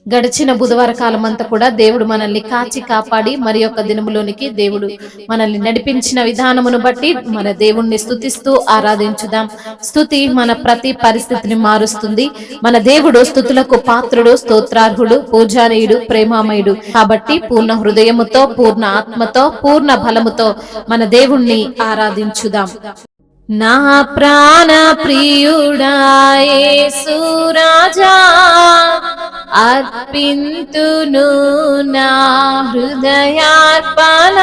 గడిచిన బుధవార కాలం అంతా కూడా దేవుడు మనల్ని కాచి కాపాడి మరి యొక్క దినములోనికి దేవుడు మనల్ని నడిపించిన విధానమును బట్టి మన దేవుణ్ణి స్తుతిస్తూ ఆరాధించుదాం. స్తుతి మన ప్రతి పరిస్థితిని మారుస్తుంది. మన దేవుడు స్తుతులకు పాత్రుడు, స్తోత్రార్హుడు, పూజానీయుడు, ప్రేమామయుడు. కాబట్టి పూర్ణ హృదయముతో, పూర్ణ ఆత్మతో, పూర్ణ బలముతో మన దేవుణ్ణి ఆరాధించుదాం. నా ప్రాణ ప్రియుడా యేసు రాజా, అర్పింతును నా హృదయార్పణ.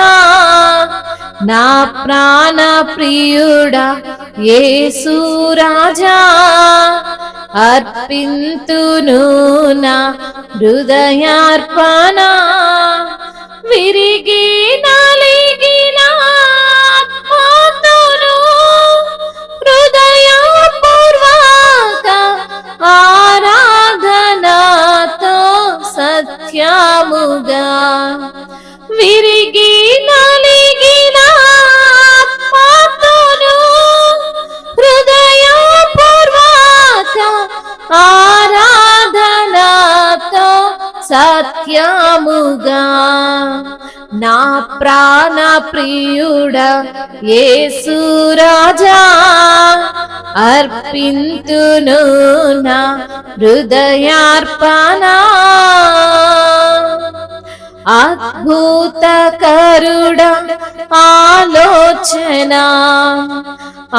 నా ప్రాణ ప్రియుడా యేసు రాజా, అర్పింతును నా హృదయార్పణ. విరిగి నలిగిన ఆత్మతోను హృదయపూర్వక ఆరాధనతో సత్యముగా, విరిగి నలిగిన ఆత్మతోను హృదయపూర్వక ఆరాధనతో సత్యముగా. నా ప్రాణ ప్రియుడా యేసు రాజా, అర్పింతును నా హృదయార్పణ. అద్భుతకరుడ ఆలోచన,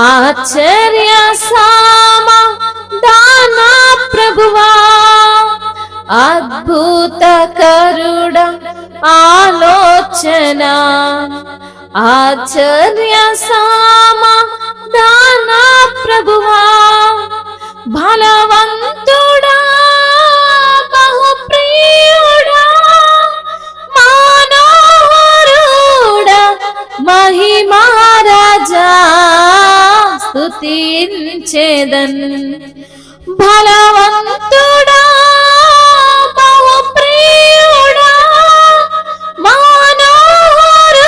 ఆశ్చర్య సమాధాన ప్రభువా. అద్భుతకరుడ ఆలోచన, ఆశ్చర్య సమాధాన ప్రభువా. బలవంతుడా బహుప్రియుడా మనోహరుడా మహిమారాజా, స్తుతించెదన్. బలవంతుడా బహుప్రియుడా మనోహరుడా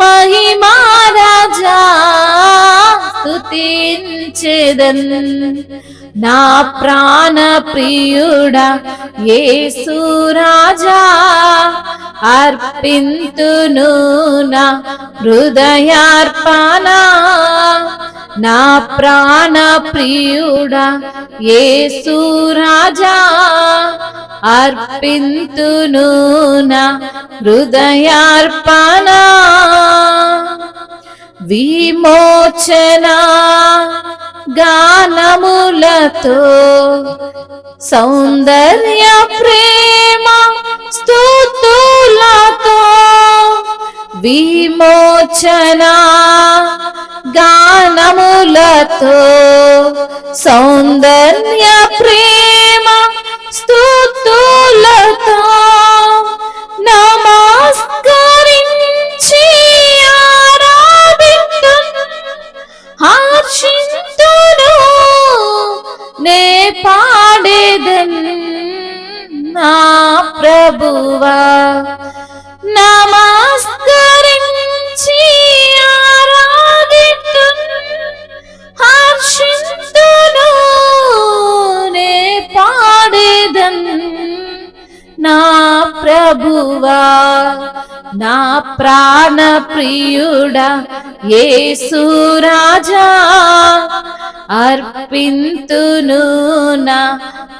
మహిమారాజా, స్తుతించెదన్. నా ప్రాణ ప్రియుడా యేసు రాజా, అర్పింతును నా హృదయార్పణ. నా ప్రాణ ప్రియుడా యేసు రాజా, అర్పింతును నా హృదయార్పణ. విమోచన గానములతో, సౌందర్య ప్రేమ స్తుతులతో, విమోచన గానములతో, సౌందర్య ప్రేమ స్తుతులతో నమస్కరించి ఆరాధింతున్. హర్షింతును నే పాడేదన్ నా ప్రభువా. నమస్కరించి ఆరాధింతున్, హర్షింతును నే పాడేదన్ నా ప్రభువా. నా ప్రాణ ప్రియుడా యేసు రాజా, అర్పింతును నా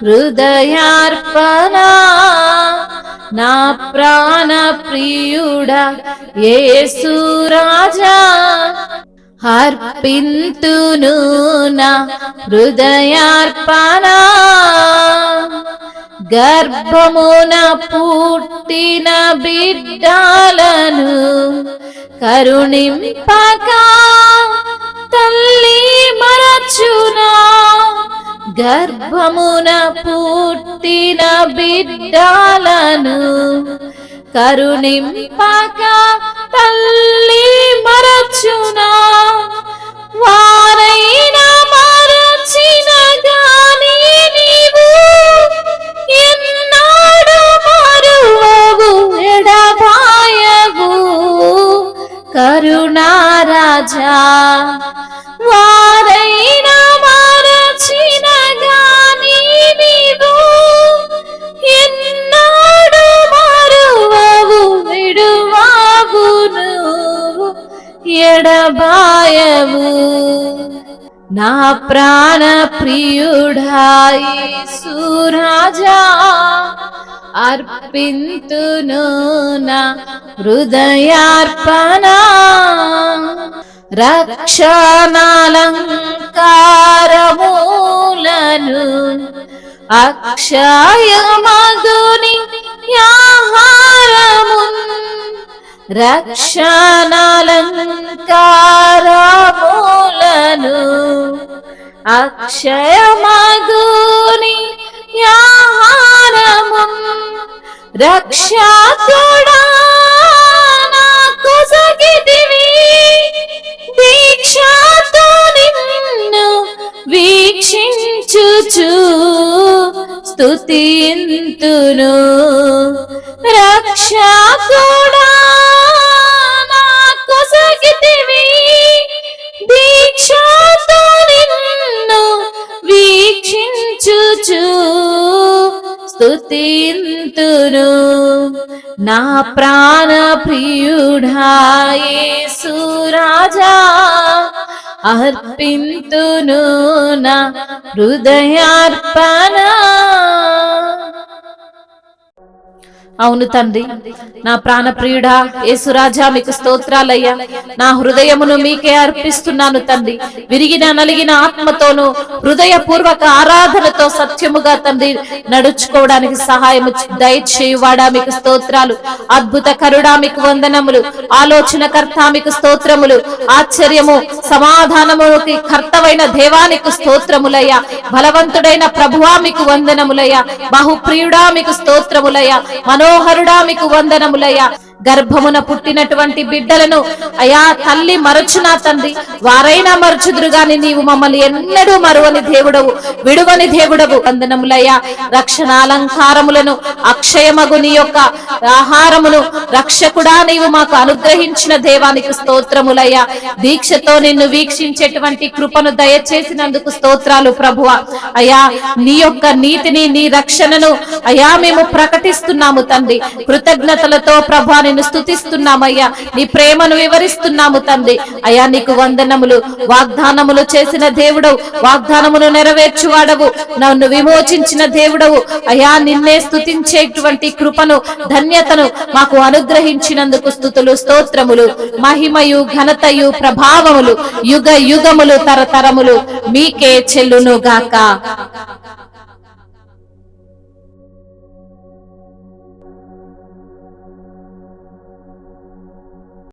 హృదయార్పణ. నా ప్రాణ ప్రియుడా యేసు రాజా, అర్పింతును నా హృదయార్పణ. గర్భమున పుట్టిన బిడ్డలను కరుణింపక తల్లి మరచునా. గర్భమున పుట్టిన బిడ్డలను కరుణింపక తల్లి మరచునా. వారైనా మరచిన గాని నీవు ఎన్నాడు మరువవు, ఎడబాయవు కరుణారాజా. వారైనా మరచిన గాని నీవు ప్రాణ ప్రియుడా యేసు రాజా అర్పింతును నా హృదయార్పణ రక్షణాలంకారములను అక్షయమగుని ఆహారము రక్షణాలంకారములను అక్షయమగుని ఆహారము రక్షకుడా నాకు సగితివి దీక్షతో నిన్ను వీక్షించుచు స్తుతింతును రక్షకుడా నాకు సగితివి దీక్షతో నిన్ను వీక్షించుచు స్తుతింతును నా ప్రాణ ప్రియుడా యేసు రాజా అర్పింతును నా హృదయార్పణ. అవును తండ్రి, నా ప్రాణప్రియుడా యేసురాజా మీకు స్తోత్రాలయ్యా. నా హృదయమును మీకే అర్పిస్తున్నాను తండ్రి. విరిగిన నలిగిన ఆత్మతోను హృదయపూర్వక ఆరాధనతో సత్యముగా తండ్రి నడుచుకోవడానికి సహాయము దయచేయువాడా మీకు స్తోత్రాలు. అద్భుత కరుడా మీకు వందనములు. ఆలోచనకర్త మీకు స్తోత్రములు. ఆశ్చర్యము సమాధానముకి కర్తవైన దేవానికి స్తోత్రములయ్యా. బలవంతుడైన ప్రభువా మీకు వందనములయ్యా. బహుప్రియుడా మీకు స్తోత్రములయ్యా. మనోహరుడా మీకు వందనములయ్యా. గర్భమున పుట్టినటువంటి బిడ్డలను అయా తల్లి మరచునా తండ్రి, వారైనా మరచుదురు గాని నీవు మమ్మల్ని ఎన్నడూ మరువని దేవుడవు, విడువని దేవుడవు. వందనములయ్యా. రక్షణ అలంకారములను అక్షయమగు నీ యొక్క ఆహారమును రక్షకుడా నీవు మాకు అనుగ్రహించిన దేవానికి స్తోత్రములయ్యా. దీక్షతో నిన్ను వీక్షించేటువంటి కృపను దయచేసినందుకు స్తోత్రాలు ప్రభువా. అయా నీ యొక్క నీతిని నీ రక్షణను అయా మేము ప్రకటిస్తున్నాము తండ్రి. కృతజ్ఞతలతో ప్రభా నిన్ను స్తుతిస్తున్నామయ్యా. నీ ప్రేమను వివరిస్తున్నాము తండ్రి. అయా నీకు వందనములు. వాగ్దానములు చేసిన దేవుడవు, వాగ్దానమును నెరవేర్చువాడవు, నన్ను విమోచించిన దేవుడవు. అయా నిన్నే స్తుతించేటువంటి కృపను ధన్యతను మాకు అనుగ్రహించినందుకు స్తుతులు స్తోత్రములు. మహిమయు ఘనతయు ప్రభావములు యుగ యుగములు తరతరములు మీకే చెల్లును గాక.